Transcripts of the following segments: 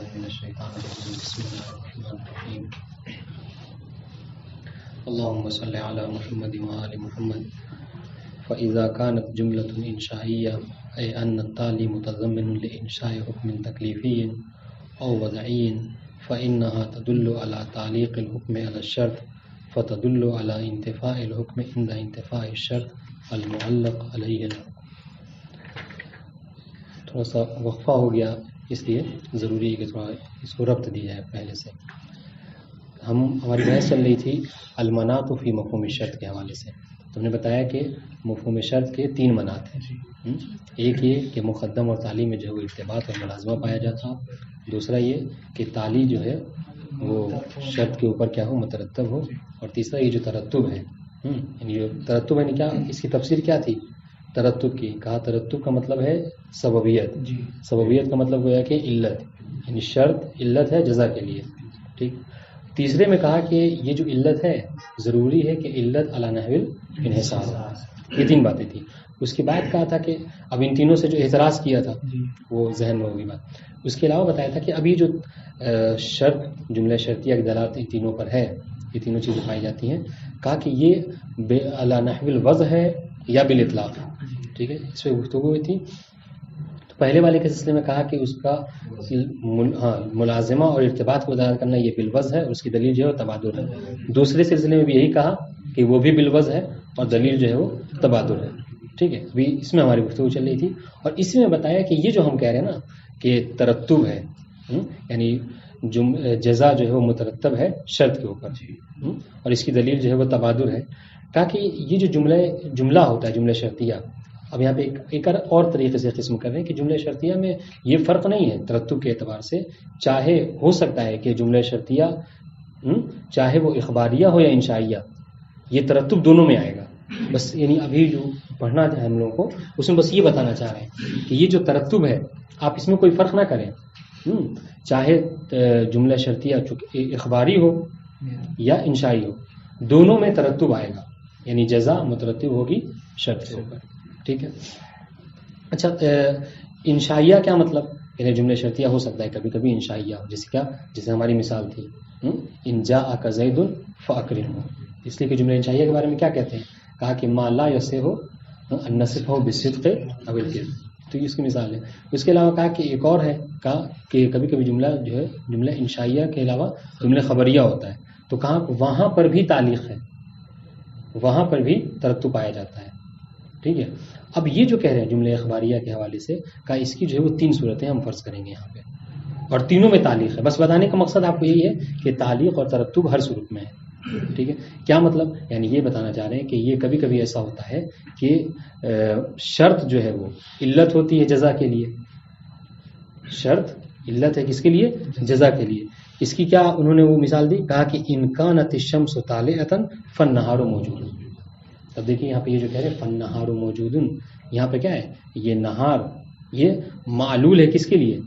من الشيطان الرجيم بسم الله الرحمن الرحيم اللهم صل على محمد وآل محمد فإذا كانت جملة إنشائية أي أن التالي متضمن لإنشاء حكم تكليفي أو وضعي فإنها تدل على تعليق الحكم على الشرط فتدل على انتفاء الحكم عند انتفاء الشرط المعلق عليه الحكم. تھوڑا سا وقفہ ہو گیا، اس لیے ضروری ہے کہ تھوڑا اس کو ربط دی جائے پہلے سے. ہماری بحث چل رہی تھی المناط فی مفہوم شرط کے حوالے سے. تو ہم نے بتایا کہ مفہوم شرط کے 3 مناط ہیں. ایک یہ کہ مقدم اور تالی میں جو ہے وہ ارتباط اور ملازمہ پایا جاتا ہو. دوسرا یہ کہ تالی جو ہے وہ شرط کے اوپر کیا ہو، مترتب ہو. اور تیسرا یہ جو ترتب ہے، یعنی جو ترتب ہے، کیا اس کی تفسیر کیا تھی ترتب کی؟ کہا ترتب کا مطلب ہے سببیت. سببیت کا مطلب ہوا کہ علت، یعنی شرط علت ہے جزا کے لیے. ٹھیک. تیسرے میں کہا کہ یہ جو علت ہے ضروری ہے کہ علت علی نحو الانحصار. یہ 3 باتیں تھیں. اس کے بعد کہا تھا کہ اب ان تینوں سے جو اعتراض کیا تھا وہ ذہن میں ہوگی بات. اس کے علاوہ بتایا تھا کہ ابھی جو شرط جملہ شرطیہ کی دلالت ان تینوں پر ہے، یہ تینوں چیزیں پائی جاتی ہیں. کہا کہ یہ علی نحو الوضع ہے یا بالاطلاق. ٹھیک ہے، اس پہ گفتگو ہوئی تھی. تو پہلے والے کے سلسلے میں کہا کہ اس کا ملازمہ اور ارتباط کو دلالت کرنا یہ بالوضع ہے، اس کی دلیل جو ہے تبادر ہے. دوسرے سلسلے میں بھی یہی کہا کہ وہ بھی بالوضع ہے اور دلیل جو ہے وہ تبادر ہے. ٹھیک ہے، ابھی اس میں ہماری گفتگو چل رہی تھی. اور اس میں بتایا کہ یہ جو ہم کہہ رہے ہیں نا کہ ترتب ہے، یعنی جزا جو ہے وہ مترتب ہے شرط کے اوپر، اور اس کی دلیل جو ہے وہ تبادر ہے. کہا کہ یہ جو جملہ ہوتا ہے جملہ شرطیہ، اب یہاں پہ ایک اور طریقے سے قسم کر رہے ہیں کہ جملہ شرطیہ میں یہ فرق نہیں ہے ترتب کے اعتبار سے. چاہے ہو سکتا ہے کہ جملہ شرطیہ چاہے وہ اخباریہ ہو یا انشائیہ، یہ ترتب دونوں میں آئے گا. بس یعنی ابھی جو پڑھنا ہے ہم لوگوں کو اس میں بس یہ بتانا چاہ رہے ہیں کہ یہ جو ترتب ہے آپ اس میں کوئی فرق نہ کریں. چاہے جملہ شرطیہ اخباری ہو یا انشائی ہو، دونوں میں ترتب آئے گا، یعنی جزا مترتب ہوگی شرط کے اوپر. ٹھیک ہے. اچھا، انشائیہ کیا مطلب؟ یعنی جملہ شرطیہ ہو سکتا ہے کبھی کبھی انشائیہ ہو، جیسے کیا، جیسے ہماری مثال تھی ان جاءک زید فاکرمہ. اس لیے کہ جملہ انشائیہ کے بارے میں کیا کہتے ہیں؟ کہا کہ ما لا یصح ان نصفہ بالصدق او الکذب. تو یہ اس کی مثال ہے. اس کے علاوہ کہا کہ ایک اور ہے، کہا کہ کبھی کبھی جملہ جو ہے جملہ انشائیہ کے علاوہ جملہ خبریہ ہوتا ہے. تو کہا وہاں پر بھی تعلیق ہے، وہاں پر بھی ترتب پایا جاتا ہے. ٹھیک ہے. اب یہ جو کہہ رہے ہیں جملہ اخباریہ کے حوالے سے، کہا اس کی جو ہے وہ 3 صورتیں ہم فرض کریں گے یہاں پہ، اور تینوں میں تعلیق ہے. بس بتانے کا مقصد آپ کو یہی ہے کہ تعلیق اور ترتب ہر صورت میں ہے. ٹھیک ہے. کیا مطلب؟ یعنی یہ بتانا چاہ رہے ہیں کہ یہ کبھی کبھی ایسا ہوتا ہے کہ شرط جو ہے وہ علت ہوتی ہے جزا کے لیے. شرط علت ہے کس کے لیے؟ جزا کے لیے. اس کی کیا انہوں نے وہ مثال دی؟ کہا کہ ان کانت الشمس طالعۃ فالنہار موجود. اب دیکھیے یہاں پہ یہ جو کہہ رہے ہیں فالنہار موجود، یہاں پہ کیا ہے؟ یہ نہار یہ معلول ہے کس کے لیے؟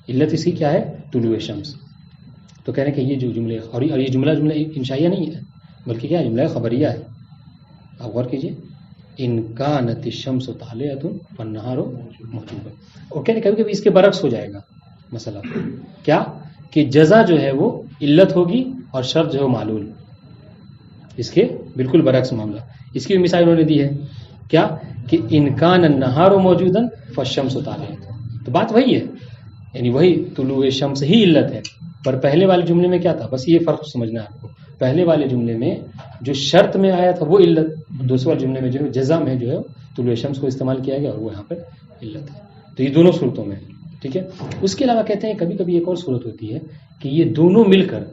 علت اس کی کیا ہے؟ طلوع شمس. تو کہہ رہے ہیں کہ یہ جو جملے، اور یہ جملہ انشائیہ نہیں ہے بلکہ کیا ہے؟ جملہ خبریہ ہے. آپ غور کیجیے، ان کانت الشمس طالعۃ فالنہار موجود. اور کہہ رہے کبھی کبھی اس کے برعکس ہو جائے گا مسئلہ. کیا کہ جزا جو ہے وہ علت ہوگی اور شرط جو ہے معلول. اس کے بالکل برعکس معاملہ. اس کی مثال انہوں نے دی ہے کیا کہ ان کان النہار موجودا فالشمس طالعۃ. تو بات وہی ہے، یعنی وہی طلوع شمس ہی علت ہے. پر پہلے والے جملے میں کیا تھا؟ بس یہ فرق سمجھنا ہے آپ کو. پہلے والے جملے میں جو شرط میں آیا تھا وہ علت، دوسرے والے جملے میں جو جزا میں جو ہے طلوع شمس کو استعمال کیا گیا اور وہ یہاں پر علت ہے. تو یہ دونوں صورتوں میں. ٹھیک ہے. اس کے علاوہ کہتے ہیں کبھی کبھی ایک اور صورت ہوتی ہے کہ یہ دونوں مل کر،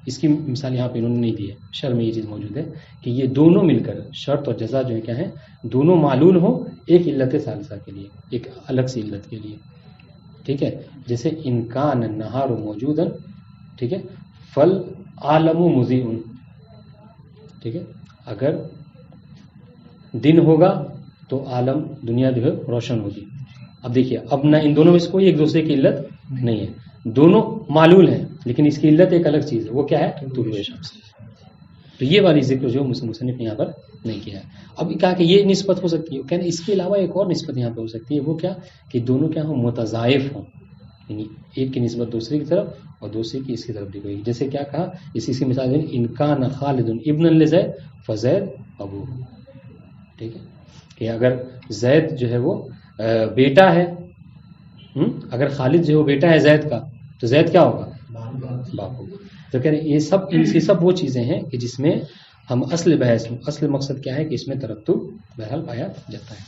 اس کی مثال یہاں پہ انہوں نے نہیں دی ہے، شرع میں یہ چیز موجود ہے کہ یہ دونوں مل کر شرط اور جزا جو ہے کیا ہے؟ دونوں معلول ہو ایک علت ثالثہ کے لیے، ایک الگ سی علت کے لیے. ٹھیک ہے. جیسے ان کان النہار موجودا، ٹھیک ہے، فل عالم مضیء. ٹھیک ہے. اگر دن ہوگا تو عالم دنیا جو ہے روشن ہوگی. اب دیکھیے، اب نہ ان دونوں میں سے کوئی ایک دوسرے کی علت نہیں ہے، دونوں معلول ہیں لیکن اس کی علت ایک الگ چیز ہے. وہ کیا ہے؟ طلوع شمس. تو یہ والی ذکر جو مصنف نے یہاں پر نہیں کیا ہے. اب کہا کہ یہ نسبت ہو سکتی ہے. کہنا اس کے علاوہ ایک اور نسبت یہاں پہ ہو سکتی ہے. وہ کیا کہ دونوں کیا ہوں؟ متضاعف ہوں. یعنی ایک کی نسبت دوسرے کی طرف اور دوسرے کی اس کی طرف دی گئی. جیسے کیا کہا اسی کی مثال ہے انکان خالد ابن لزید فزید ابو. ٹھیک ہے کہ اگر زید جو ہے وہ بیٹا ہے، اگر خالد جو ہے وہ بیٹا ہے زید کا تو زید کیا ہوگا؟ باپ ہوگا. تو کہہ رہے یہ سب وہ چیزیں ہیں کہ جس میں ہم اصل مقصد کیا ہے کہ اس میں ترتب بہرحال پایا جاتا ہے.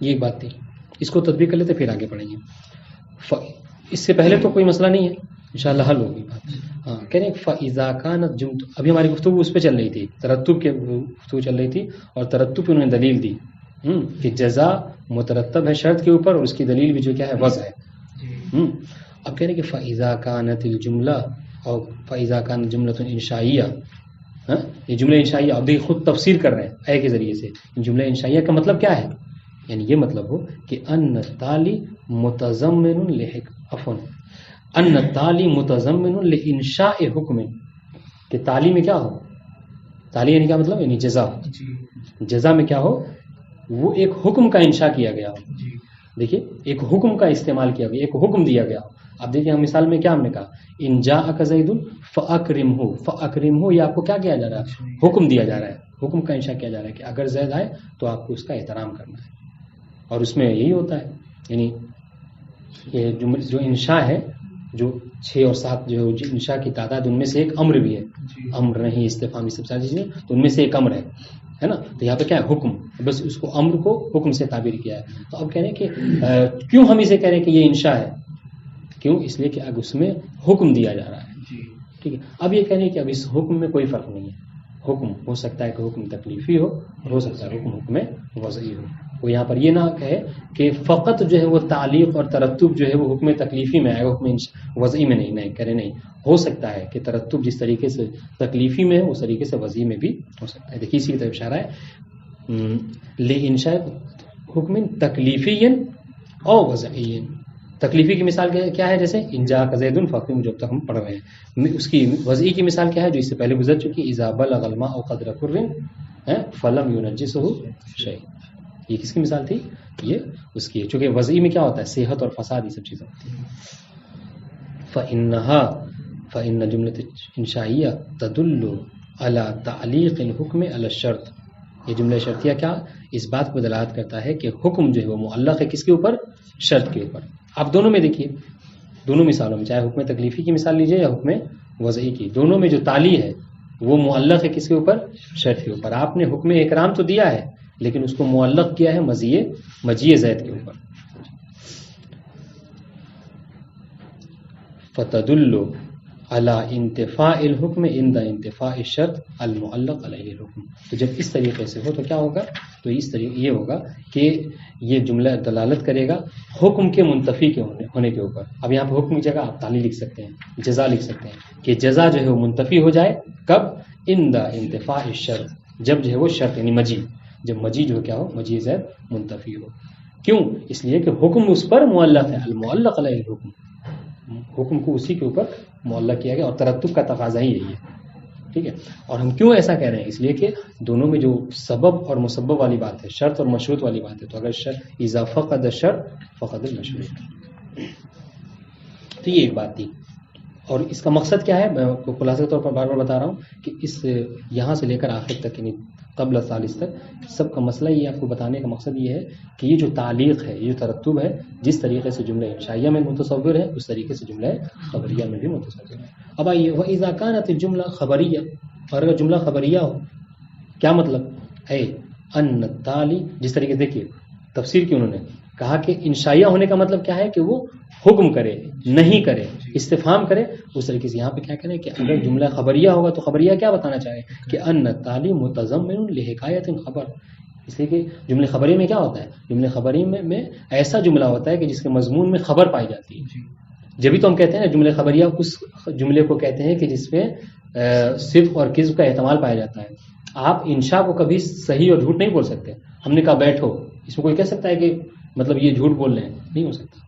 یہ ایک بات تھی. اس کو تطبیق کر لیتے پھر آگے پڑھیں گے. اس سے پہلے تو کوئی مسئلہ نہیں ہے، انشاءاللہ حل ہوگی بات. ہاں کہہ رہے ہیں فَإِذَا كَانَتْ جُمْلَةٌ. ابھی ہماری گفتگو اس پہ چل رہی تھی، ترتب کے گفتگو چل رہی تھی، اور ترتب پہ انہوں نے دلیل دی کہ جزا مترتب ہے شرط کے اوپر، اور اس کی دلیل بھی جو کیا ہے وضع ہے. اب کہہ رہے ہیں کہ فَإِذَا كَانَتِ الْجُمْلَةُ اور فَإِذَا كَانَتْ جُمْلَةٌ انشائیہ. یہ جملہ انشائیہ اب دیکھ خود تفسیر کر رہے ہیں اے کے ذریعے سے. جملہ انشائیہ کا مطلب کیا ہے؟ یعنی یہ مطلب ہو کہ ان تالی متضمن ان تالی متضمن لانشاء حکم، کہ تالی میں کیا ہو، تالی یعنی کیا مطلب، یعنی جزا میں کیا ہو، وہ ایک حکم کا انشاء کیا گیا ہو. دیکھیے ایک حکم کا استعمال کیا گیا، ایک حکم دیا گیا ہو. اب دیکھیے ہم مثال میں کیا ہم نے کہا ان جاءک زید فاکرمہ، یہ آپ کو کیا کیا جا رہا ہے، حکم دیا جا رہا ہے، حکم کا انشاء کیا جا رہا ہے کہ اگر زید آئے تو آپ کو اس کا احترام کرنا ہے. اور اس میں یہی ہوتا ہے، یعنی یہ جو انشاء ہے، جو 6 اور 7 جو انشاء کی تعداد، ان میں سے ایک امر بھی ہے. امر نہیں استفہام سب ساری چیزیں، تو ان میں سے ایک امر ہے نا. تو یہاں پہ کیا ہے، حکم، بس اس کو امر کو حکم سے تعبیر کیا ہے. تو اب کہہ رہے ہیں کہ کیوں ہم اسے کہہ رہے ہیں کہ یہ انشاء ہے، کیوں؟ اس لیے کہ اب اس میں حکم دیا جا رہا ہے. ٹھیک ہے. اب یہ کہہ رہے ہیں کہ اب اس حکم میں کوئی فرق نہیں ہے. حکم ہو سکتا ہے کہ حکم تکلیفی ہو، اور ہو سکتا ہے حکم وضعی ہو. وہ یہاں پر یہ نہ کہے کہ فقط جو ہے وہ تعلیق اور ترتب جو ہے وہ حکم تکلیفی میں آئے گا، حکم وضعی میں نہیں. کرے نہیں، ہو سکتا ہے کہ ترتب جس طریقے سے تکلیفی میں ہے اس طریقے سے وضعی میں بھی ہو سکتا ہے. دیکھیے اسی کی طرف اشارہ ہے لانشاء حکم تکلیفی او وضعی. تکلیفی کی مثال کیا ہے؟ جیسے انجا زید فاکرمہ جو اب تک ہم پڑھ رہے ہیں. اس کی وضعی کی مثال کیا ہے جو اس سے پہلے گزر چکی، اذا بلغ الماء قدر قر فلم ينجسه شيء. یہ کس کی مثال تھی؟ یہ اس کی، چونکہ وضعی میں کیا ہوتا ہے، صحت اور فساد، یہ سب چیزیں ہوتی ہیں. فإن جملۃ انشائیہ تدل علی تعلیق الحکم علی الشرط. یہ جملہ شرطیہ کیا اس بات کو دلالت کرتا ہے کہ حکم جو ہے وہ معلق ہے کس کے اوپر، شرط کے اوپر. آپ دونوں میں دیکھیے، دونوں مثالوں میں، چاہے حکم تکلیفی کی مثال لیجیے یا حکم وضعی کی، دونوں میں جو تعلیق ہے وہ معلق ہے کس کے اوپر، شرط کے اوپر. آپ نے حکم اکرام تو دیا ہے لیکن اس کو معلق کیا ہے مجیء زید کے اوپر. فتدل علی انتفاء الحکم عند انتفاء الشرط المعلق علیہ الحکم. تو جب اس طریقے سے ہو تو کیا ہوگا، تو اس طریقے یہ ہوگا کہ یہ جملہ دلالت کرے گا حکم کے منتفی کے ہونے کے اوپر. اب یہاں پہ حکم کی جگہ آپ تعلیق لکھ سکتے ہیں، جزا لکھ سکتے ہیں کہ جزا جو ہے وہ منتفی ہو جائے کب، عند انتفاء الشرط، جب جو ہے وہ شرط یعنی جب مجیء جو کیا ہو، مجیء زید منتفی ہو. کیوں؟ اس لیے کہ حکم اس پر معلق ہے، المعلق علیہ الحکم، حکم کو اسی کے اوپر معلق کیا گیا، اور ترتب کا تقاضا ہی یہی ہے. ٹھیک ہے. اور ہم کیوں ایسا کہہ رہے ہیں، اس لیے کہ دونوں میں جو سبب اور مسبب والی بات ہے، شرط اور مشروط والی بات ہے، تو اگر شرط اذا فقد الشرط فقد المشروط. تو یہ ایک بات تھی. اور اس کا مقصد کیا ہے، میں آپ کو خلاصے طور پر بار بار بتا رہا ہوں کہ اس یہاں سے لے کر آخر تک، یعنی قبل ثالث تک، سب کا مسئلہ یہ آپ کو بتانے کا مقصد یہ ہے کہ یہ جو تعلیق ہے، یہ جو ترتب ہے، جس طریقے سے جملہ انشائیہ میں متصور ہے اس طریقے سے جملہ خبریہ میں بھی متصور ہے. اب آئیے وَإِذَا كَانَتِ الْجُمْلَةُ خبریہ، اور اگر جملہ خبریہ ہو، کیا مطلب، اے ان التالی، جس طریقے سے دیکھیے تفسیر کی انہوں نے کہا کہ انشائیہ ہونے کا مطلب کیا ہے کہ وہ حکم کرے، نہیں کرے، استفہام کرے. اس طریقے سے یہاں پہ کیا کریں کہ اگر جملہ خبریہ ہوگا تو خبریہ کیا بتانا چاہے کہ ان التالی متضمن لحکایت خبر. اس لیے کہ جملے خبری میں کیا ہوتا ہے، جملے خبری میں ایسا جملہ ہوتا ہے کہ جس کے مضمون میں خبر پائی جاتی ہے. جبھی تو ہم کہتے ہیں نا جملے خبریہ اس جملے کو کہتے ہیں کہ جس میں صدق اور کذب کا احتمال پایا جاتا ہے. آپ انشاء کو کبھی صحیح اور جھوٹ نہیں بول سکتے. ہم نے کہا بیٹھو، اس میں کوئی کہہ سکتا ہے کہ مطلب یہ جھوٹ بول رہے ہیں، نہیں ہو سکتا.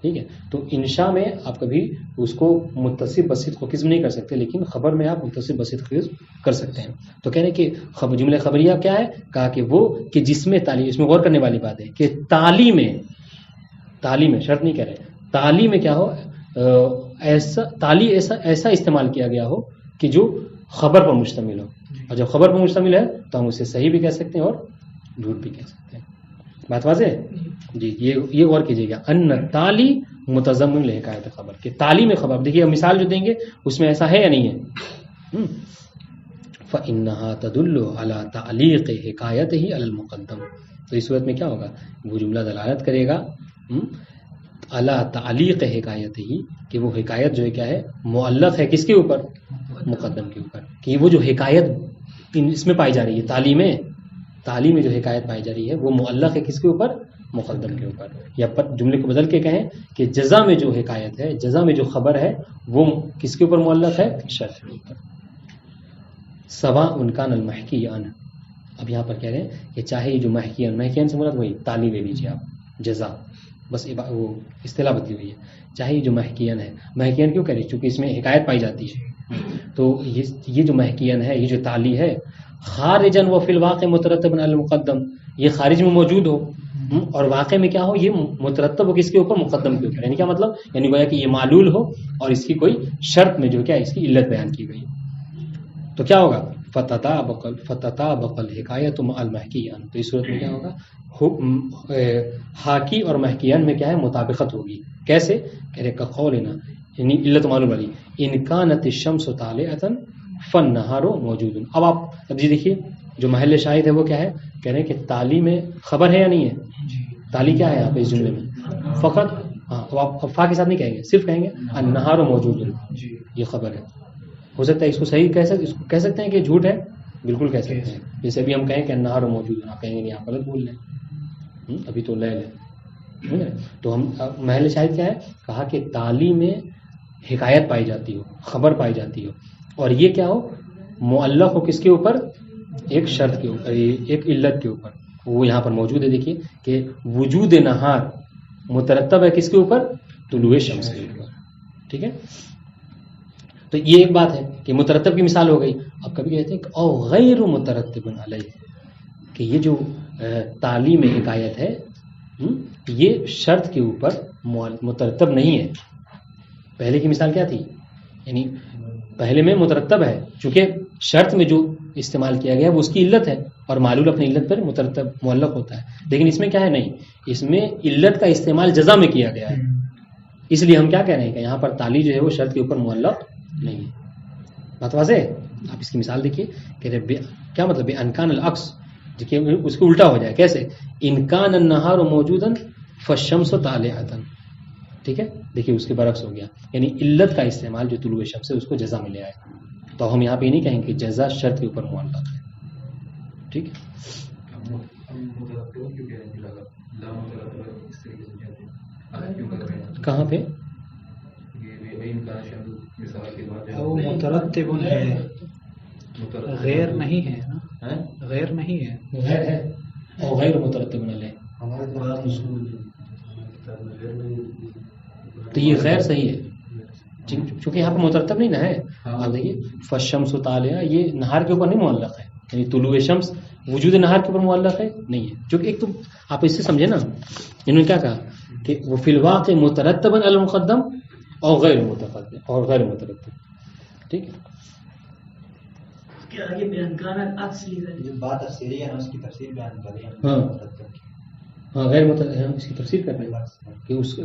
ٹھیک ہے. تو انشاء میں آپ کبھی اس کو متصف بصدق و کذب نہیں کر سکتے، لیکن خبر میں آپ متصف بصدق کذب کر سکتے ہیں. تو کہہ رہے کہ جملہ خبریہ کیا ہے، کہا کہ وہ کہ جس میں تعلیم، اس میں غور کرنے والی بات ہے کہ تعلیم شرط نہیں کہہ رہے، تالی میں کیا ہو ایسا استعمال کیا گیا ہو کہ جو خبر پر مشتمل ہو، اور جب خبر پر مشتمل ہے تو ہم اسے صحیح بھی کہہ سکتے ہیں اور جھوٹ بھی کہہ سکتے ہیں. بات واضح ہے؟ جی یہ غور کیجیے گا. ان تالی متضمن لحکایت خبر، کہ تالی میں خبر. دیکھیے مثال جو دیں گے اس میں ایسا ہے یا نہیں ہے. فَإِنَّهَا تَدُلُّ عَلَى تَعْلِيقِ حِكَایَتِهِ عَلَى الْمُقَدَّمِ. تو اس صورت میں کیا ہوگا، وہ جملہ دلالت کرے گا عَلَى تَعْلِيقِ حِكَایَتِهِ، کہ وہ حکایت جو ہے کیا ہے، معلق ہے کس کے اوپر، مقدم کے اوپر. کہ وہ جو حکایت اس میں پائی جا رہی ہے، تعلیم میں جو حکایت پائی جا رہی ہے وہ معلق ہے کس کے اوپر، مقدم کے اوپر. یا جملے کو بدل کے کہیں کہ جزا میں جو حکایت ہے، جزا میں جو خبر ہے وہ کس کے اوپر معلق ہے، شرط کے اوپر. سواء کان المحکیان. اب یہاں پر کہہ رہے ہیں کہ چاہے یہ جو محکیان سے مراد وہی تالی لے لیجیے آپ، جزا بس وہ اصطلاح بتائی ہوئی ہے. چاہے یہ جو محکیان ہے، محکیان کیوں کہہ رہے ہیں، چونکہ اس میں حکایت پائی جاتی ہے. تو یہ جو محکیان ہے، یہ جو تالی ہے، خارجن و فی الواقع مترتب علی المقدم، یہ خارج میں موجود ہو اور واقع میں کیا ہو، یہ مترتب ہو کس کے اوپر، مقدم کے اوپر. یعنی کیا مطلب، یعنی گویا کہ یہ معلول ہو اور اس کی کوئی شرط میں جو کیا اس کی علت بیان کی گئی. تو کیا ہوگا، فتطابق الحکایت مع المحکیان. تو اس صورت میں کیا ہوگا، حاکی اور محکیان میں کیا ہے، مطابقت ہوگی. کیسے، کہہ رہے قولنا، یعنی علت معلوم والی، ان کانت الشمس طالعۃ فالنہار موجود. اب جی دیکھیے جو محل شاہد ہے وہ کیا ہے، کہہ رہے ہیں کہ تالی میں خبر ہے یا نہیں ہے. تالی کیا ہے یہاں پہ اس جملے میں، فقط اب آپ فا کے ساتھ نہیں کہیں گے، صرف کہیں گے النہار موجود، یہ خبر ہے. ہو سکتا ہے اس کو صحیح کہہ سکتے ہیں کہ جھوٹ ہے، بالکل کہہ سکتے ہیں. جیسے ابھی ہم کہیں کہ النہار موجود، آپ کہیں گے نہیں، آپ غلط بول رہے ہیں، ابھی تو لے. تو ہم محل شاہد کیا ہے، کہا کہ تالی میں حکایت پائی جاتی ہو، خبر پائی جاتی ہو، اور یہ کیا ہو، معلق ہو کس کے اوپر، ایک شرط کے اوپر، ایک علت کے اوپر. وہ یہاں پر موجود ہے. دیکھیے کہ وجود نہار مترتب ہے کس کے اوپر، طلوع شمس کے اوپر. ٹھیک ہے، تو یہ ایک بات ہے کہ مترتب کی مثال ہو گئی. اب کبھی کہتے ہیں کہ او غیر مترتب علیہ، کہ یہ جو تعلیم حکایت ہے یہ شرط کے اوپر مترتب نہیں ہے. پہلے کی مثال کیا تھی، یعنی پہلے میں مترتب ہے، چونکہ شرط میں جو استعمال کیا گیا وہ اس کی علت ہے، اور معلول اپنی علت پر مترتب معلق ہوتا ہے. لیکن اس میں کیا ہے، نہیں، اس میں علت کا استعمال جزا میں کیا گیا ہے. اس لیے ہم کیا کہہ رہے ہیں کہ یہاں پر تالی جو ہے وہ شرط کے اوپر معلق نہیں ہے. بات واضح ہے؟ آپ اس کی مثال دیکھیے کہ کیا مطلب انکان العکس، دیکھیے اس کو الٹا ہو جائے. کیسے، انکان النہار موجودا فالشمس طالعۃ. ٹھیک ہے، دیکھیے اس کے برعکس ہو گیا، یعنی علت کا استعمال جو طلوع شمس ہے اس کو جزا میں لے آئے. تو ہم یہاں پہ نہیں کہیں کہ جزا شرط کے اوپر معلق ہے. ٹھیک ہے، کہاں پہ مترتب ہے، غیر نہیں ہے نا، غیر نہیں ہے، غیر ہے اور غیر مترتب نہ لے. تو یہ غیر صحیح ہے چونکہ یہاں پہ مترتب نہیں نہ ہے. آپ دیکھیے فالشمس طالعہ، یہ نہار کے اوپر نہیں معلق ہے، یعنی طلوع شمس وجود نہار کے اوپر معلق ہے نہیں ہے. چونکہ ایک تو آپ اس سے سمجھے نا، انہوں نے کیا کہا کہ وہ فی الواقع مترتبا علی المقدم اور غیر متقدم اور غیر مترتب. ٹھیک ہے، ہاں غیر مترتب اس کی تفسیر کر رہے ہیں کہ اس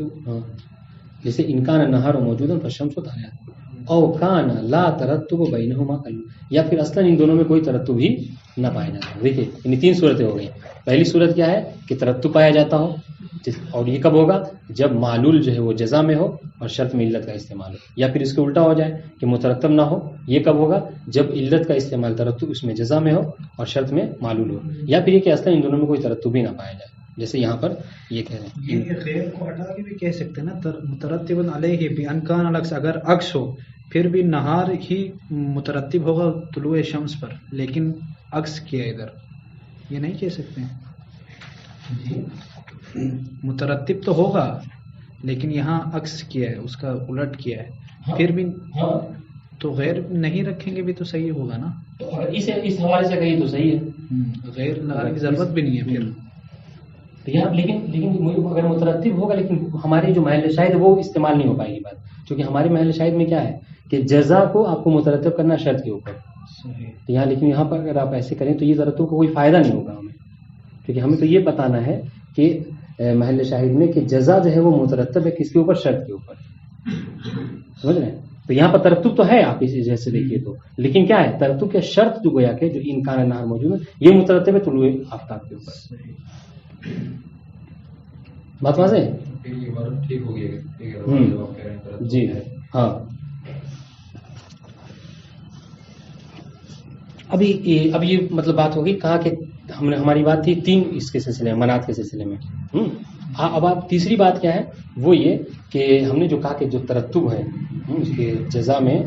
جیسے انکان نہار موجود فالشمس طالعہ او کان لا ترتب بینہما، یا پھر اصلا ان دونوں میں کوئی ترتب ہی نہ پایا جاتا. دیکھیے ان تین صورتیں ہو گئی. پہلی صورت کیا ہے کہ ترتب پایا جاتا ہو، اور یہ کب ہوگا، جب معلول جو ہے وہ جزا میں ہو اور شرط میں علت کا استعمال ہو. یا پھر اس کے الٹا ہو جائے کہ مترتب نہ ہو، یہ کب ہوگا، جب علت کا استعمال ترتب اس میں جزا میں ہو اور شرط میں معلول ہو. یا پھر یہ کہ اصلا ان دونوں میں کوئی ترتب ہی نہ پایا جائے، جیسے یہاں پر یہ کہہ رہے ہیں. یہ غیر کو ہٹا کے بھی کہہ سکتے ہیں نا، مترتب علیہ بھی انکان العکس، اگر عکس ہو پھر بھی نہار ہی مترتب ہوگا طلوع شمس پر، لیکن عکس کیا ادھر، یہ نہیں کہہ سکتے ہیں. مترتب تو ہوگا لیکن یہاں عکس کیا ہے، اس کا الٹ کیا ہے، پھر بھی تو غیر نہیں رکھیں گے بھی تو صحیح ہوگا نا. اس حوالے سے کہیں تو صحیح ہے، غیر لگانے کی ضرورت بھی نہیں ہے پھر. تو یہاں لیکن اگر مترتب ہوگا لیکن ہماری جو محل شاہد وہ استعمال نہیں ہو پائے گی بات، کیونکہ ہمارے محل شاہد میں کیا ہے کہ جزا کو آپ کو مترتب کرنا شرط کے اوپر. تو یہاں لیکن یہاں پر اگر آپ ایسے کریں تو یہ ترتب کو کوئی فائدہ نہیں ہوگا ہمیں، کیونکہ ہمیں تو یہ بتانا ہے کہ محل شاہد میں کہ جزا جو ہے وہ مترتب ہے کس کے اوپر؟ شرط کے اوپر. سمجھ رہے ہیں؟ تو یہاں پر ترتب تو ہے، آپ اس جیسے دیکھیے تو، لیکن کیا ہے ترتب کے شرط جو گویا کہ جو امکان نہار موجود ہے یہ مترتب ہے طلوع آفتاب کے اوپر. بات واضح ہے؟ ٹھیک ہو گیا. جی ہاں. اب یہ مطلب بات ہوگی کہا کہ ہم نے ہماری بات تھی 3 اس کے سلسلے میں، منات کے سلسلے میں. اب آپ تیسری بات کیا ہے وہ یہ کہ ہم نے جو کہا کہ جو ترتب ہے اس کے جزا میں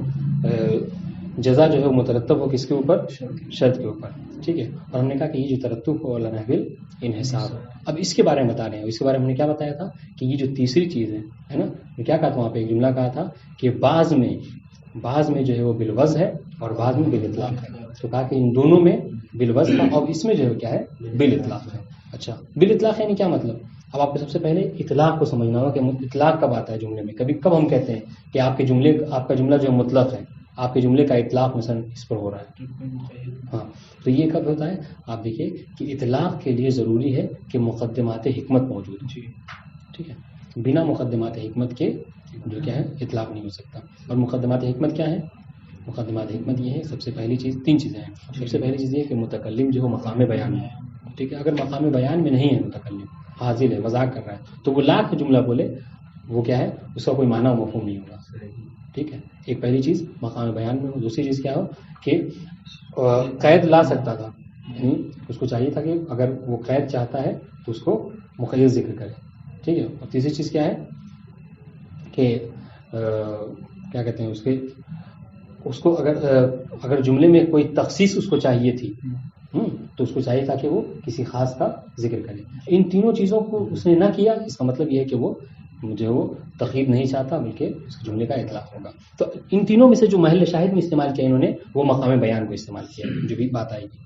جزا جو ہے وہ مترتب ہو کس کے اوپر؟ شرط کے اوپر. ٹھیک ہے. اور ہم نے کہا کہ یہ جو ترتب ہو علی نحو الانحصار. اب اس کے بارے میں بتا رہے ہیں. اس کے بارے میں ہم نے کیا بتایا تھا کہ یہ جو تیسری چیز ہے نا، کیا کہا تھا وہاں پہ ایک جملہ کہا تھا کہ بعض میں جو ہے وہ بالوضع ہے اور بعض میں بالاطلاق ہے. تو کہا کہ ان دونوں میں بالوضع تھا اور اس میں جو ہے کیا ہے بالاطلاق ہے. اچھا بالاطلاق یعنی کیا مطلب؟ اب آپ کو سب سے پہلے اطلاق کو سمجھنا ہوگا کہ اطلاق کب آتا ہے جملے میں. کب ہم کہتے ہیں کہ آپ کا جملہ جو ہے مطلق ہے، آپ کے جملے کا اطلاق مثلا اس پر ہو رہا ہے. ہاں تو یہ کب ہوتا ہے؟ آپ دیکھیے کہ اطلاق کے لیے ضروری ہے کہ مقدمات حکمت موجود ہوں. ٹھیک ہے. بنا مقدمات حکمت کے جو کیا ہے اطلاق نہیں ہو سکتا. اور مقدمات حکمت کیا ہے؟ مقدمات حکمت یہ ہے سب سے پہلی چیز 3 چیزیں ہیں. سب سے پہلی چیز یہ ہے کہ متکلم جو ہے مقام بیان میں ہے. ٹھیک ہے. اگر مقام بیان میں نہیں ہے متکلم، حاضر ہے، مذاق کر رہا ہے، تو وہ لاکھ جملہ بولے وہ کیا ہے اس کا کوئی معنی و مفہوم نہیں ہوگا. ٹھیک ہے. ایک پہلی چیز مقام بیان میں ہو. دوسری چیز کیا ہو کہ قید لا سکتا تھا، یعنی اس کو چاہیے تھا کہ اگر وہ قید چاہتا ہے تو اس کو مقید ذکر کرے. ٹھیک ہے. اور تیسری چیز کیا ہے کہ کیا کہتے ہیں اس کو اگر جملے میں کوئی تخصیص اس کو چاہیے تھی تو اس کو چاہیے تھا کہ وہ کسی خاص کا ذکر کرے. ان تینوں چیزوں کو اس نے نہ کیا. اس کا مطلب یہ ہے کہ وہ تقیید نہیں چاہتا بلکہ اس جملے کا اطلاق ہوگا. تو ان تینوں میں سے جو محل شاہد میں استعمال کیا انہوں نے وہ مقام بیان کو استعمال کیا، جو بھی بات آئے گی.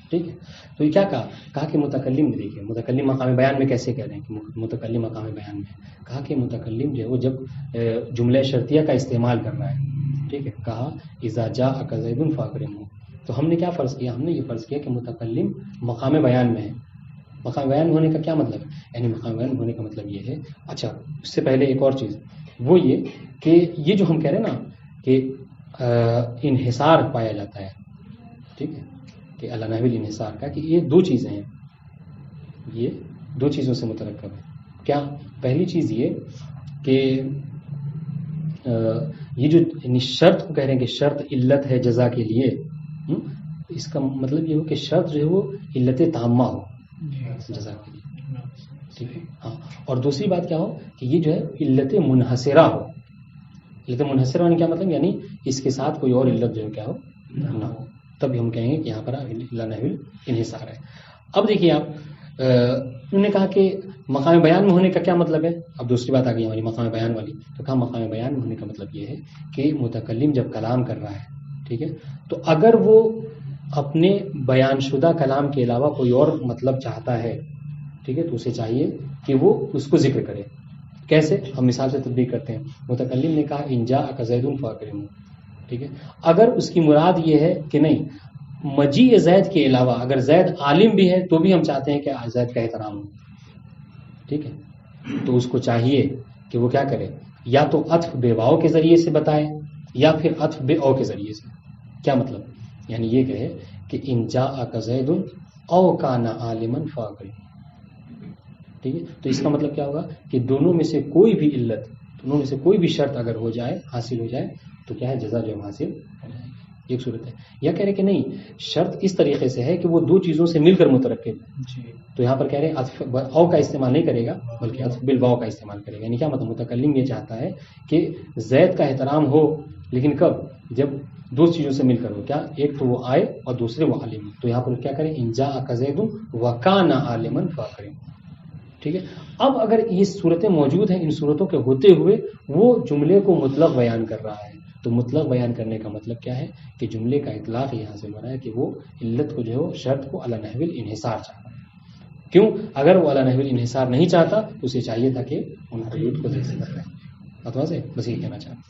ٹھیک ہے. تو یہ کیا کہا کہ متکلم میں دیکھیے متکلم مقام بیان میں کیسے کہہ رہے ہیں کہ متکلم مقام بیان میں کہا کہ متکلم جو ہے وہ جب جملہ شرطیہ کا استعمال کر رہا ہے. ٹھیک ہے. کہا اذا جاء زید فاکرمہ. تو ہم نے کیا فرض کیا؟ ہم نے یہ فرض کیا کہ متکلم مقام بیان میں ہے. مقام بیان ہونے کا کیا مطلب ہے؟ یعنی مقام بیان ہونے کا مطلب یہ ہے. اچھا اس سے پہلے ایک اور چیز وہ یہ کہ یہ جو ہم کہہ رہے ہیں نا کہ انحصار پایا جاتا ہے. ٹھیک ہے. کہ علی نحو الانحصار کا کہ یہ 2 چیزیں ہیں، یہ 2 چیزوں سے مترکب ہے. کیا؟ پہلی چیز یہ کہ یہ جو شرط کو کہہ رہے ہیں کہ شرط علت ہے جزا کے لیے، اس کا مطلب یہ ہو کہ شرط جو ہے وہ علت تامہ ہو جزا کے لیے. ٹھیک ہے. ہاں. اور دوسری بات کیا ہو کہ یہ جو ہے علت منحصرہ ہو. علت منحصرہ ہونے کیا مطلب؟ یعنی اس کے ساتھ کوئی اور علت جو ہے کیا ہو نہ ہو. تب ہم کہیں گے کہ یہاں پر علی نحو الانحصار ہے. اب دیکھیے آپ انہوں نے کہا کہ مقام بیان میں ہونے کا کیا مطلب ہے. اب دوسری بات آ گئی ہماری مقام بیان والی. تو کہا مقام بیان میں ہونے کا مطلب یہ ہے کہ متکلم جب کلام کر رہا ہے، ٹھیک ہے، تو اگر وہ اپنے بیان شدہ کلام کے علاوہ کوئی اور مطلب چاہتا ہے، ٹھیک ہے، تو اسے چاہیے کہ وہ اس کو ذکر کرے. کیسے؟ ہم مثال سے تطبیق کرتے ہیں. متکلم نے کہا ان جاء زید فاکرمہ. ٹھیک ہے. اگر اس کی مراد یہ ہے کہ نہیں مجیء زید کے علاوہ اگر زید عالم بھی ہے تو بھی ہم چاہتے ہیں کہ زید کا احترام ہو. ٹھیک ہے. تو اس کو چاہیے کہ وہ کیا کرے، یا تو عطف بے واو کے ذریعے سے بتائے یا پھر عطف بے او کے ذریعے سے. کیا مطلب؟ یعنی یہ کہے کہ ان جاء زید او کان عالما فاکرمہ. ٹھیک ہے. تو اس کا مطلب کیا ہوگا کہ دونوں میں سے کوئی بھی علت، دونوں میں سے کوئی بھی شرط اگر ہو جائے، حاصل ہو جائے، تو کیا ہے جزا جو حاصل ہو جائے. ایک صورت ہے. یا کہہ رہے کہ نہیں شرط اس طریقے سے ہے کہ وہ 2 چیزوں سے مل کر مترکب ہے. تو یہاں پر کہہ رہے ہیں عطف او کا استعمال نہیں کرے گا بلکہ عطف بالواو کا استعمال کرے گا. یعنی کیا مطلب؟ متکلم یہ چاہتا ہے کہ زید کا احترام ہو، لیکن کب؟ جب 2 چیزوں سے مل کر ہو. کیا؟ ایک تو وہ آئے اور دوسرے وہ عالم. تو یہاں پر کیا کریں ان جاء زید وکان عالما فاکرمہ. ٹھیک ہے. اب اگر یہ صورتیں موجود ہیں، ان صورتوں کے ہوتے ہوئے وہ جملے کو مطلق بیان کر رہا ہے، تو مطلق بیان کرنے کا مطلب کیا ہے کہ جملے کا اطلاق یہ حاصل ہو رہا ہے کہ وہ علت کو جو ہے شرط کو علی نحو الانحصار چاہتا ہے. کیوں؟ اگر وہ علی نحو الانحصار نہیں چاہتا تو اسے چاہیے تھا کہ ان حدود کو جیسے کر رہے. بات سے بس یہ کہنا چاہتا.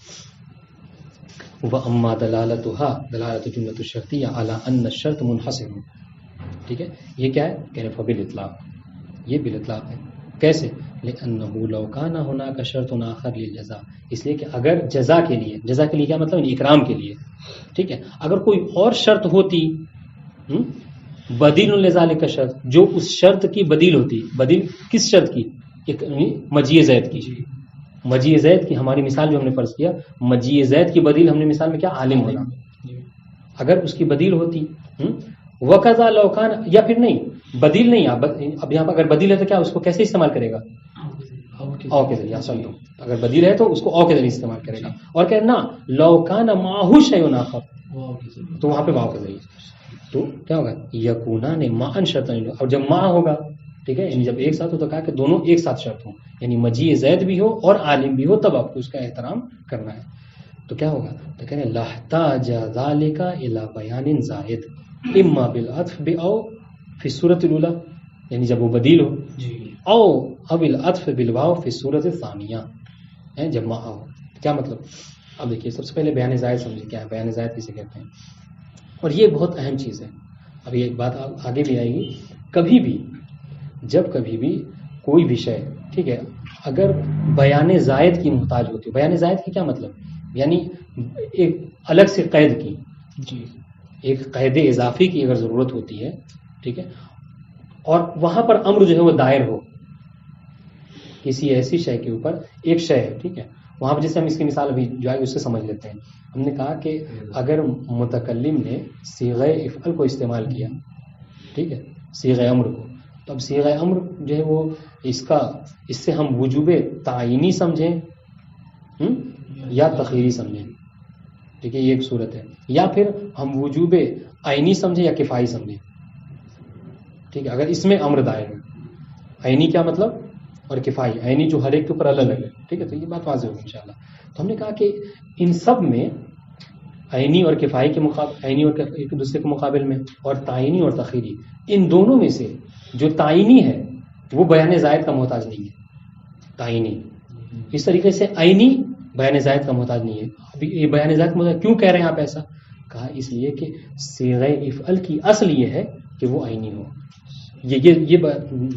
وَأَمَّا دَلَالَتُهَا دلالت جملۃ الشرطیہ علی ان الشرط منحصر. ٹھیک ہے، یہ کیا ہے؟ کہہ رہے فبالاطلاق، یہ بالاطلاق ہے. کیسے؟ لأنه لو كان هناك شرط آخر للجزاء، اس لیے کہ اگر جزا کے لیے، جزا کے لیے کیا مطلب؟ اکرام کے لیے. ٹھیک ہے، اگر کوئی اور شرط ہوتی بدیل لذالک شرط، جو اس شرط کی بدیل ہوتی. بدیل کس شرط کی؟ مجیء زید کی. مجیء زید کی ہماری مثال جو ہم نے فرض کیا، مجیء زید کی بدیل ہم نے مثال میں کیا؟ عالم ہونا. اگر اس کی بدیل ہوتی وقضا لو کان، یا پھر نہیں بدیل نہیں. اب یہاں پر اگر بدیل ہے تو کیا اس کو کیسے استعمال کرے گا؟ او کے ذریعے. سن لو، اگر بدیل ہے تو اس کو او کے ذریعے استعمال کرے گا. اور کہنا لو کان معه شیء آخر، تو وہاں پہ واو کے ذریعے تو کیا ہوگا؟ یکونان معا شرطا. اور جب مع ہوگا، ٹھیک ہے، یعنی جب ایک ساتھ ہو تو کہا کہ دونوں ایک ساتھ شرط ہوں، یعنی مجیء زید بھی ہو اور عالم بھی ہو، تب آپ کو اس کا احترام کرنا ہے. تو کیا ہوگا؟ تو کہہ رہے لحتاج ذالک الی بیان زائد اما بالعطف او فی الصورۃ الاولی، یعنی جب وہ بدیل ہو، او العطف بالواو فی الصورۃ الثانیہ، جب مع ہو. کیا مطلب؟ اب دیکھیے سب سے پہلے بیان زائد سمجھے کیا ہے، بیان زائد کسے کہتے ہیں. اور یہ بہت اہم چیز ہے. اب یہ بات آگے بھی آئے گی. کبھی بھی جب کبھی بھی کوئی بھی شے، ٹھیک ہے، اگر بیان زائد کی محتاج ہوتی ہے. بیان زائد کی کیا مطلب؟ یعنی ایک الگ سے قید کی، ایک قید اضافی کی اگر ضرورت ہوتی ہے، ٹھیک ہے، اور وہاں پر امر جو ہے وہ دائر ہو کسی ایسی شے کے اوپر. ایک شے ہے، ٹھیک ہے، وہاں پر جیسے ہم اس کی مثال ابھی جو ہے اس سے سمجھ لیتے ہیں. ہم نے کہا کہ اگر متکلم نے صیغہ افعل کو استعمال کیا، ٹھیک ہے، صیغہ امر کو، تو اب صیغہ امر جو ہے وہ اس سے ہم وجوب تعینی سمجھیں یا تخیری سمجھیں. ٹھیک ہے، یہ ایک صورت ہے. یا پھر ہم وجوب عینی سمجھیں یا کفائی سمجھیں. ٹھیک ہے، اگر اس میں امر دائر ہے. عینی کیا مطلب؟ اور کفائی. عینی جو ہر ایک کے اوپر الگ الگ ہے. ٹھیک ہے، تو یہ بات واضح ہوگی انشاءاللہ. تو ہم نے کہا کہ ان سب میں عینی اور کفائی کے مقابل، عینی اور ایک دوسرے کے مقابل میں، اور تعینی اور تخیری، ان دونوں میں سے جو تعینی ہے وہ بیان زائد کا محتاج نہیں ہے. تعینی اس طریقے سے عینی بیان زائد کا محتاج نہیں ہے. ابھی یہ بیان زائد کا محتاج کیوں کہہ رہے ہیں آپ ایسا؟ کہا اس لیے کہ صیغہ افعل کی اصل یہ ہے کہ وہ عینی ہو. یہ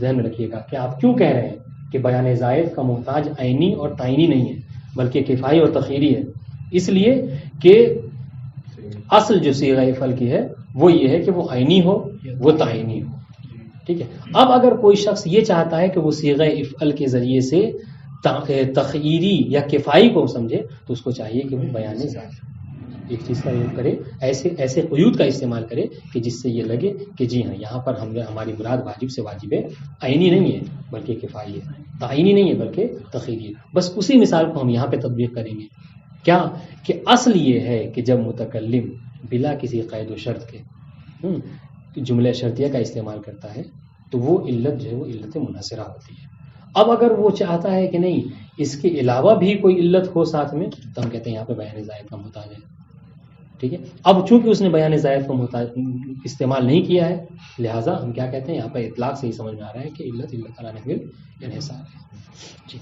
ذہن میں رکھیے گا کہ آپ کیوں کہہ رہے ہیں کہ بیان زائد کا محتاج عینی اور تعینی نہیں ہے بلکہ کفائی اور تخیری ہے. اس لیے کہ اصل جو صیغہ افعل کی ہے وہ یہ ہے کہ وہ عینی ہو، وہ تعینی ہو. ٹھیک ہے، اب اگر کوئی شخص یہ چاہتا ہے کہ وہ صیغہ افعل کے ذریعے سے تخیری یا کفائی کو سمجھے تو اس کو چاہیے کہ وہ بیان زائد ایک چیز کا یوز کرے، ایسے قیود کا استعمال کرے کہ جس سے یہ لگے کہ جی ہاں یہاں پر ہماری مراد واجب سے واجب ہے، عینی نہیں ہے بلکہ کفائی ہے، تعینی نہیں ہے بلکہ تخیری ہے. بس اسی مثال کو ہم یہاں پہ تطبیق کریں گے. کیا کہ اصل یہ ہے کہ جب متکلم بلا کسی قید و شرط کے جملہ شرطیہ کا استعمال کرتا ہے تو وہ علت جو ہے وہ علت منحصرہ ہوتی ہے. اب اگر وہ چاہتا ہے کہ نہیں اس کے علاوہ بھی کوئی علت ہو ساتھ میں تو ہم کہتے ہیں یہاں پہ بیان زائد کا محتاج ہے. ٹھیک ہے، اب چونکہ اس نے بیان زائد کو استعمال نہیں کیا ہے لہٰذا ہم کیا کہتے ہیں یہاں پہ اطلاق سے ہی سمجھ میں آ رہا ہے کہ علت علی نحو الانحصار ہے. جی،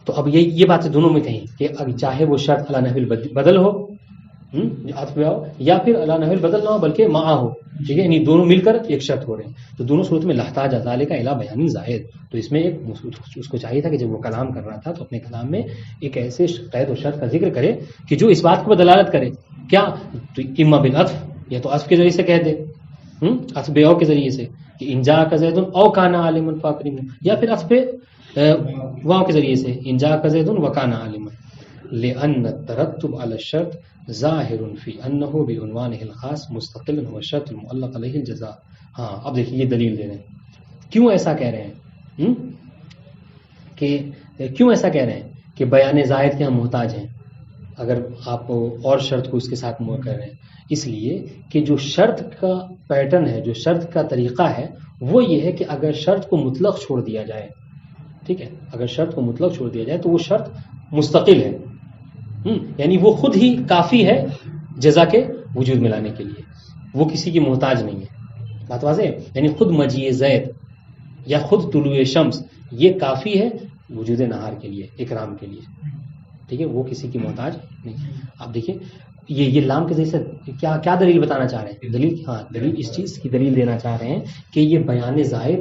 تو اب یہ باتیں دونوں میں کہیں کہ چاہے وہ شرط علی نحو البدل ہو یا پھر علی نحو البدل نہ ہو بلکہ مع ہو. ٹھیک ہے، یعنی دونوں مل کر ایک شرط ہو رہے ہیں. تو دونوں صورت میں لحتاج ذالک الی بیان زائد. تو اس میں اس کو چاہیے تھا کہ جب وہ کلام کر رہا تھا تو اپنے کلام میں ایک ایسے قید و شرط کا ذکر کرے کہ جو اس بات کو دلالت کرے. کیا؟ تو اما بالعطف، یا تو عطف کے ذریعے سے کہہ دے، عطف او کے ذریعے سے کہ ان جاءک زید او کان عالما فاکرم، یا پھر عطف واو کے ذریعے سے ان جاءک زید وکان عالما. لأن الترتب على الشرط ظاہر فی انه بعنوانه الخاص مستقل هو الشرط المعلق علیہ الجزاء. ہاں اب دیکھیے یہ دلیل دے رہے ہیں کیوں ایسا کہہ رہے ہیں کہ کیوں ایسا کہہ رہے ہیں کہ بیان زائد کے ہم محتاج ہیں اگر آپ اور شرط کو اس کے ساتھ کر رہے ہیں. اس لیے کہ جو شرط کا پیٹرن ہے، جو شرط کا طریقہ ہے وہ یہ ہے کہ اگر شرط کو مطلق چھوڑ دیا جائے، ٹھیک ہے، اگر شرط کو مطلق چھوڑ دیا جائے تو وہ شرط مستقل ہے، یعنی وہ خود ہی کافی ہے جزا کے وجود میں لانے کے لیے، وہ کسی کی محتاج نہیں ہے. بات واضح ہے؟ یعنی خود مجیء زید یا خود طلوع شمس یہ کافی ہے وجود نہار کے لیے، اکرام کے لیے، ٹھیک ہے، وہ کسی کی محتاج نہیں. آپ دیکھیے یہ لام کے ذریعے سے کیا دلیل بتانا چاہ رہے ہیں؟ دلیل اس چیز کی دلیل دینا چاہ رہے ہیں کہ یہ بیان زائد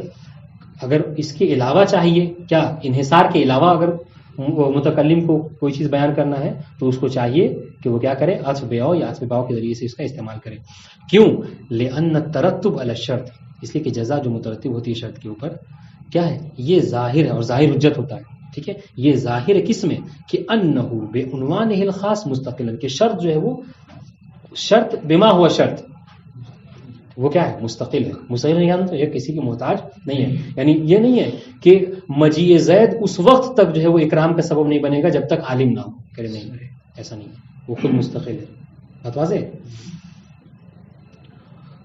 اگر اس کے علاوہ چاہیے، کیا انحصار کے علاوہ اگر متکلم کو کوئی چیز بیان کرنا ہے تو اس کو چاہیے کہ وہ کیا کرے، عطف بیاء یا عطف باء کے ذریعے سے اس کا استعمال کرے. کیوں؟ لأن الترتب علی الشرط، اس لیے کہ جزا جو مترتب ہوتی ہے شرط کے اوپر کیا ہے، یہ ظاہر ہے اور ظاہر حجت ہوتا ہے. ٹھیک ہے، یہ ظاہر ہے کس میں کہ انہ بعنوانہ الخاص مستقلا، کہ شرط جو ہے وہ شرط بما ہوا شرط وہ کیا ہے، مستقل ہے. مستقل نہیں، یہ کسی کی محتاج نہیں ہے. یعنی یہ نہیں ہے کہ مجیء زید اس وقت تک جو ہے وہ اکرام کا سبب نہیں بنے گا جب تک عالم نہ ہو. کہ نہیں، ایسا نہیں ہے، وہ خود مستقل ہے. بات واضح؟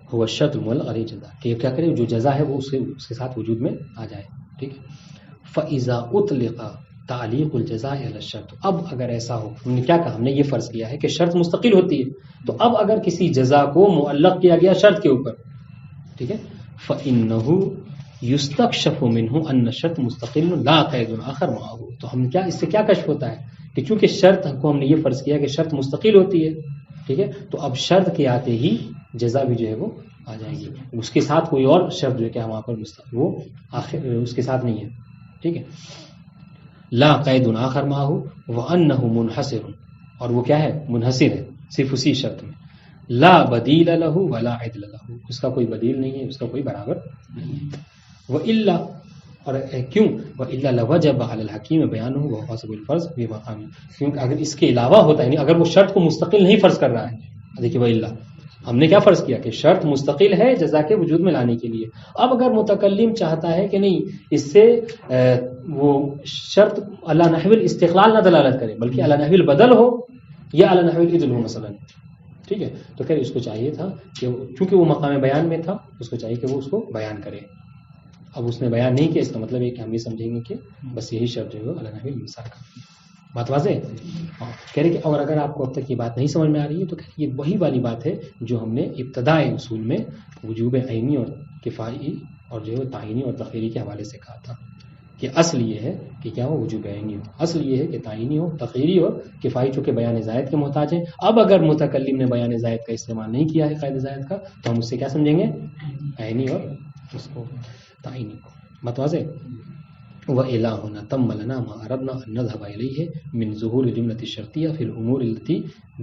هو الشرط المعلق علیہ جزا، کہ کیا کرے، جو جزا ہے وہ اس کے ساتھ وجود میں آ جائے. ٹھیک ہے. فَإِذَا أُطْلِقَ تعلیق الجزاء علی الشرط، اب اگر ایسا ہو، ہم نے کیا کہا، ہم نے یہ فرض کیا ہے کہ شرط مستقل ہوتی ہے، تو اب اگر کسی جزا کو معلق کیا گیا شرط کے اوپر، ٹھیک ہے، فَإِنَّهُ يُسْتَكْشَفُ مِنْهُ أَنَّ الشَّرْطَ مُسْتَقِلٌ لَا قَيْدٌ آخر مَعَهُ. تو ہم کیا اس سے کیا کشف ہوتا ہے کہ چونکہ شرط کو ہم نے یہ فرض کیا کہ شرط مستقل ہوتی ہے، ٹھیک ہے، تو اب شرط کے آتے ہی جزا بھی جو ہے وہ آ جائے گی، اس کے ساتھ کوئی اور شرط جو ہے کہ وہاں پر مستقل وہ آخر اس کے ساتھ نہیں ہے. ٹھیک ہے، لا قید آخر معه وانه منحصر، اور وہ کیا ہے، منحصر ہے صرف اسی شرط میں. لا بدیل له ولا عدل له، اس کا کوئی بدیل نہیں ہے، اس کا کوئی برابر نہیں ہے. والا، اور کیوں، والا لوجب علی الحکیم بیانه وحسب الفرض بمقام، کیونکہ اگر اس کے علاوہ ہوتا ہے، یعنی اگر وہ شرط کو مستقل نہیں فرض کر رہا ہے، دیکھیے والا ہم نے کیا فرض کیا کہ شرط مستقل ہے جزا کے وجود میں لانے کے لیے. اب اگر متکلم چاہتا ہے کہ نہیں اس سے وہ شرط علی نحو الاستقلال نہ دلالت کرے بلکہ علی نحو البدل ہو یا علی نحو العدل ہو مثلا، ٹھیک ہے، تو خیر اس کو چاہیے تھا کہ چونکہ وہ مقام بیان میں تھا، اس کو چاہیے کہ وہ اس کو بیان کرے. اب اس نے بیان نہیں کیا، اس کا مطلب ہے کہ ہم یہ سمجھیں گے کہ بس یہی شرط جو ہے علی نحو الانصار کا. بات واضح ہے؟ کہہ رہے کہ اور اگر آپ کو اب تک یہ بات نہیں سمجھ میں آ رہی ہے تو یہ وہی والی بات ہے جو ہم نے ابتدائی اصول میں وجوب عینی اور کفائی اور جو ہے تعینی اور تخیری کے حوالے سے کہا تھا کہ اصل یہ ہے کہ کیا ہو، وجوب عینی ہو، اصل یہ ہے کہ تعینی ہو، تخیری اور کفائی چونکہ بیان زائد کے محتاج ہیں. اب اگر متکلم نے بیان زائد کا استعمال نہیں کیا ہے، قید زائد کا، تو ہم اس سے کیا سمجھیں گے، عینی اور اس کو تعینی کو. بات واضح؟ وَإِلَٰهُنَا تَمَّ لَنَا مَا أَرَدْنَا أَن نَّذْهَبَ إِلَيْهِ مِن ظُهُورِ الْجُمْلَةِ الشَّرْطِيَّةِ فِي الْأُمُورِ الَّتِي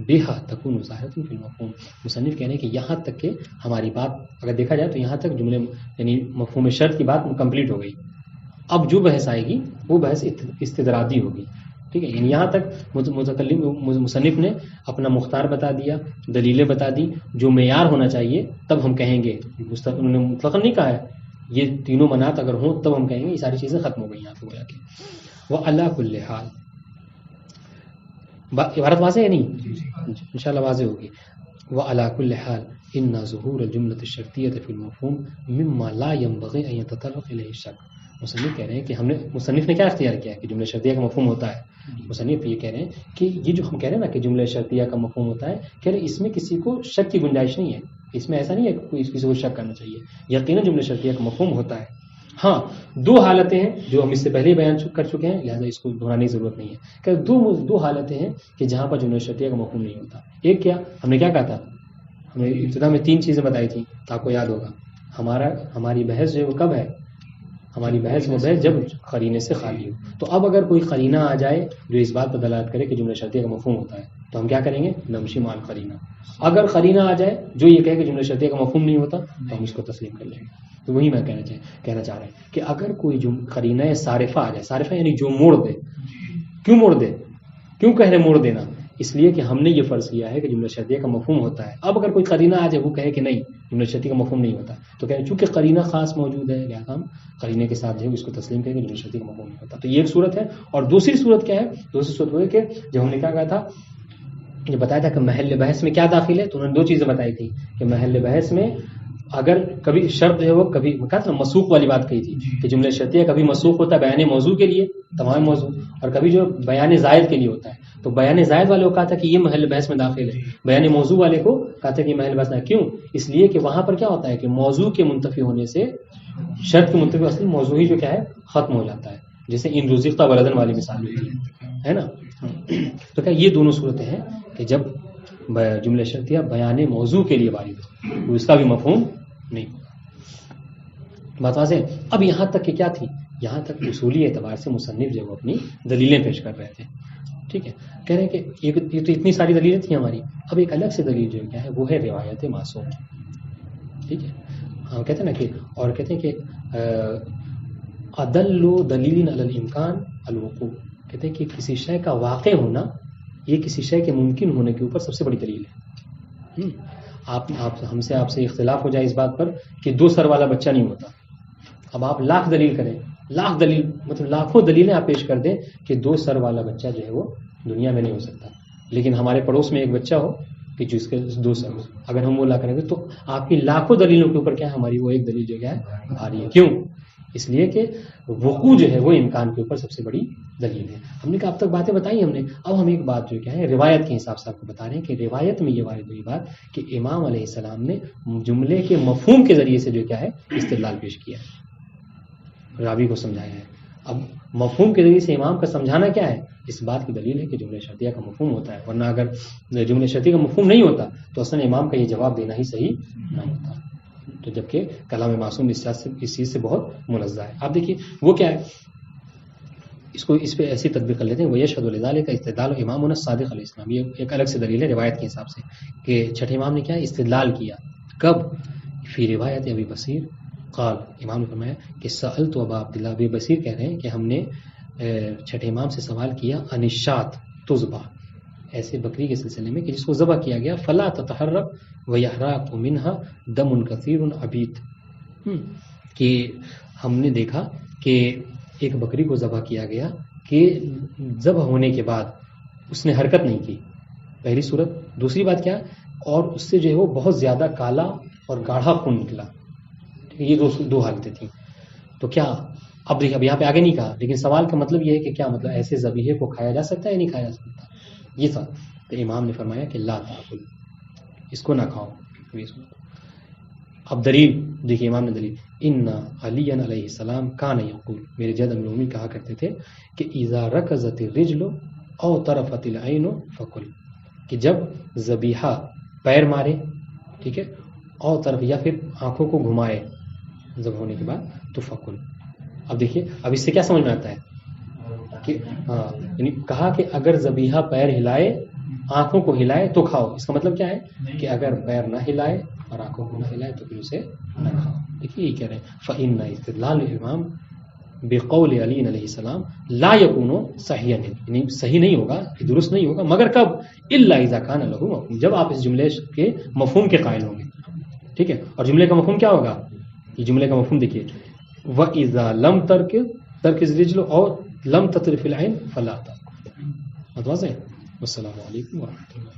بِهَا تَكُونُ ظَاهِرَةً فِي الْمَفْهُومِ. مصنف کہہ رہے ہیں کہ یہاں تک کہ ہماری بات اگر دیکھا جائے تو یہاں تک جملے یعنی مفہوم شرط کی بات کمپلیٹ ہو گئی. اب جو بحث آئے گی وہ بحث استدرادی ہوگی. ٹھیک ہے، یعنی یہاں تک متکلم مصنف نے اپنا مختار بتا دیا، دلیلیں بتا دی، جو معیار ہونا چاہیے، تب ہم کہیں گے. انہوں نے مطلقاً نہیں کہا ہے، یہ تینوں منات اگر ہوں تب ہم کہیں گے یہ ساری چیزیں ختم ہو گئی یہاں پہ گویا کہ. وہ اللہ کل حال، عبارت واضح ہے نہیں؟ انشاءاللہ واضح ہوگی. وہ اللہ کل حال ان ظہور الجملۃ الشرطیۃ فی المفہوم مما لا ينبغي ان يتطرق الیہ الشک. مصنف کہہ رہے ہیں کہ مصنف نے کیا اختیار کیا ہے کہ جملہ شرطیہ کا مفہوم ہوتا ہے. مصنف یہ کہہ رہے ہیں کہ یہ جو ہم کہہ رہے ہیں نا کہ جملہ شرطیہ کا مفہوم ہوتا ہے، کہہ رہے اس میں کسی کو شک کی گنجائش نہیں ہے، اس میں ایسا نہیں ہے کہ کوئی کسی کو شک کرنا چاہیے. یقیناً جملہ شرطیہ کا مفہوم ہوتا ہے. ہاں، دو حالتیں ہیں جو ہم اس سے پہلے ہی بیان کر چکے ہیں، لہٰذا اس کو دہرانے کی ضرورت نہیں ہے. کہ دو حالتیں ہیں کہ جہاں پر جملہ شرطیہ کا مفہوم نہیں ہوتا. ایک کیا، ہم نے کیا کہا تھا، ہم نے ابتدا میں 3 چیزیں بتائی تھیں، تو آپ کو یاد ہوگا. ہماری بحث جو ہے وہ کب ہے، ہماری بحث وہ بحث جب قرینے سے خالی ہو. تو اب اگر کوئی قرینہ آ جائے جو اس بات پر دلالت کرے کہ جملہ شرطیہ کا مفہوم ہوتا ہے تو ہم کیا کریں گے، نمشی مع القرینہ. اگر قرینہ آ جائے جو یہ کہے کہ جملہ شرطیہ کا مفہوم نہیں ہوتا تو ہم اس کو تسلیم کر لیں گے. تو وہی میں کہنا چاہ رہا ہوں کہ اگر کوئی قرینہ صارفہ آ جائے، صارفہ یعنی جو موڑ دے. کیوں موڑ دے، کیوں کہہ رہے موڑ دینا، اس لیے کہ ہم نے یہ فرض کیا ہے کہ جملہ شرطیہ کا مفہوم ہوتا ہے. اب اگر کوئی قرینہ آ جائے وہ کہے کہ نہیں جملہ شرطیہ کا مفہوم نہیں ہوتا، تو کہہ رہے چونکہ قرینہ خاص موجود ہے لہٰذا ہم قرینے کے ساتھ جو ہے اس کو تسلیم کریں گے، جملہ شرطیہ کا مفہوم نہیں ہوتا. تو یہ ایک صورت ہے. اور دوسری صورت کیا ہے، دوسری صورت وہ ہے کہ جب ہم نے کیا کہا تھا، جو بتایا تھا کہ محل بحث میں کیا داخل ہے، تو انہوں نے 2 چیزیں بتائی تھی کہ محل بحث میں اگر کبھی شرط جو ہے وہ کبھی کہا تھا مسوق والی بات کہی تھی کہ جملہ شرطیہ کبھی مسوق ہوتا ہے بیان موضوع کے لیے، تمام موضوع، اور کبھی جو بیان زائد کے لیے ہوتا ہے. تو بیان زائد والے کو کہا تھا کہ یہ محل بحث میں داخل ہے، بیان موضوع والے کو کہا تھا کہ یہ محل بحث نہ. کیوں؟ اس لیے کہ وہاں پر کیا ہوتا ہے کہ موضوع کے منتفی ہونے سے شرط کے منتفی اصل موضوع ہی جو کیا ہے ختم ہو جاتا ہے، جیسے ان رزقت ولدن والی مثال ہوتی ہے نا. تو کیا یہ دونوں صورتیں ہیں کہ جب جملہ شرطیہ بیان موضوع کے لیے وارد ہو تو اس کا بھی مفہوم نہیں ہوگا. بات واضح ہے. اب یہاں تک کہ کیا تھی، یہاں تک اصولی اعتبار سے مصنف جو وہ اپنی دلیلیں پیش کر رہے تھے. ٹھیک ہے، کہہ رہے ہیں کہ یہ تو اتنی ساری دلیلیں تھیں ہماری، اب ایک الگ سے دلیل جو کیا ہے وہ ہے روایت معصوم. ٹھیک ہے، ہم کہتے ہیں نا کہ اور کہتے ہیں کہ ادل دلیل علی الامکان الوقوع، کہتے ہیں کہ کسی شے کا واقع ہونا یہ کسی شے کے ممکن ہونے کے اوپر سب سے بڑی دلیل ہے. ہم سے آپ سے اختلاف ہو جائے اس بات پر کہ 2 سر والا بچہ نہیں ہوتا، اب آپ لاکھ دلیل کریں، لاکھ دلیل مطلب لاکھوں دلیلیں آپ پیش کر دیں کہ 2 سر والا بچہ جو ہے وہ دنیا میں نہیں ہو سکتا، لیکن ہمارے پڑوس میں ایک بچہ ہو کہ جس کے 2 سر ہو، اگر ہم وہ لا کریں گے تو آپ کی لاکھوں دلیلوں کے اوپر کیا ہے ہماری وہ ایک دلیل جو ہے بھاری ہے. کیوں؟ اس لیے کہ وقوع جو ہے وہ امکان کے اوپر سب سے بڑی دلیل ہے. ہم نے کہا اب تک باتیں بتائی ہم نے، اب ہم ایک بات جو کیا ہے روایت کے حساب سے آپ کو بتا رہے ہیں کہ روایت میں یہ وارد ہوئی بات کہ امام علیہ السلام نے جملے کے مفہوم کے ذریعے سے جو کیا ہے استدلال پیش کیا ہے، راوی کو سمجھایا ہے. اب مفہوم کے ذریعے سے امام کا سمجھانا کیا ہے، اس بات کی دلیل ہے کہ جملہ شرطیہ کا مفہوم ہوتا ہے، ورنہ اگر جملہ شرطیہ کا مفہوم نہیں ہوتا تو اصلا امام کا یہ جواب دینا ہی صحیح نہیں ہوتا. تو جبکہ کلام معصوم اس چیز سے بہت منزہ ہے. آپ دیکھیے وہ کیا ہے، اس پہ ایسی تطبیق کر لیتے ہیں. وہ یشہد لذالک استدلال امامنا الصادق علیہ السلام، یہ ایک الگ سے دلیل ہے روایت کے حساب سے کہ چھٹے امام نے کیا استدلال کیا. کب؟ فی روایت ابی بصیر قال، امام نے فرمایا کہ سألت ابا عبداللہ، ابی بصیر کہہ رہے ہیں کہ ہم نے چھٹے امام سے سوال کیا عن الشاۃ تذبح، ایسے بکری کے سلسلے میں کہ جس کو ذبح کیا گیا، فلا تتحرک ویحراق منها دم کثیر عبید، کہ ہم نے دیکھا کہ ایک بکری کو ذبح کیا گیا کہ ذبح ہونے کے بعد اس نے حرکت نہیں کی، پہلی صورت. دوسری بات کیا، اور اس سے جو ہے وہ بہت زیادہ کالا اور گاڑھا خون نکلا. یہ 2 حالتیں تھیں. تو کیا اب دیکھیں، اب یہاں پہ آگے نہیں کہا، لیکن سوال کا مطلب یہ ہے کہ کیا مطلب ایسے ذبیحے کو کھایا جا سکتا ہے یا نہیں کھایا جا سکتا، یہ تھا. تو امام نے فرمایا کہ لا تاکل، اس کو نہ کھاؤ. اب دلیل دیکھیے، امام نے دلیل ان علی علیہ السلام کان یقول، میرے جد امیر المومنین کہا کرتے تھے کہ اذا رکزت الرجل او طرفت العین فکل، کہ جب ذبیحہ پیر مارے، ٹھیک ہے، اور طرف یا پھر آنکھوں کو گھمائے ذبح ہونے کے بعد تو فکل. اب دیکھیے، اب اس سے کیا سمجھ میں آتا ہے کہ یعنی کہا کہ اگر ذبیحہ پیر ہلائے آنکھوں کو ہلائے تو کھاؤ. اس کا مطلب کیا ہے کہ اگر پیر نہ ہلائے اور آنکھوں کو نہ ہلائے تو پھر اسے نہ کھاؤ. دیکھیے یہ کہہ رہے ہیں فإن استدلال الامام بقول علی علیہ السلام لا یکون صحیحا، یعنی صحیح نہیں ہوگا، درست نہیں ہوگا، مگر کب؟ الا اذا کان له مفہوم، جب آپ اس جملے کے مفہوم کے قائل ہوں گے. ٹھیک ہے، اور جملے کا مفہوم کیا ہوگا؟ یہ جملے کا مفہوم دیکھیے، وَإِذَا لَمْ تَرْكِزْ الرِّجْلُ اور لَمْ تَطْرِفِ الْعَيْنُ فَلَا تَأْكُلْ. متواضع ہے. والسلام علیکم ورحمۃ اللہ.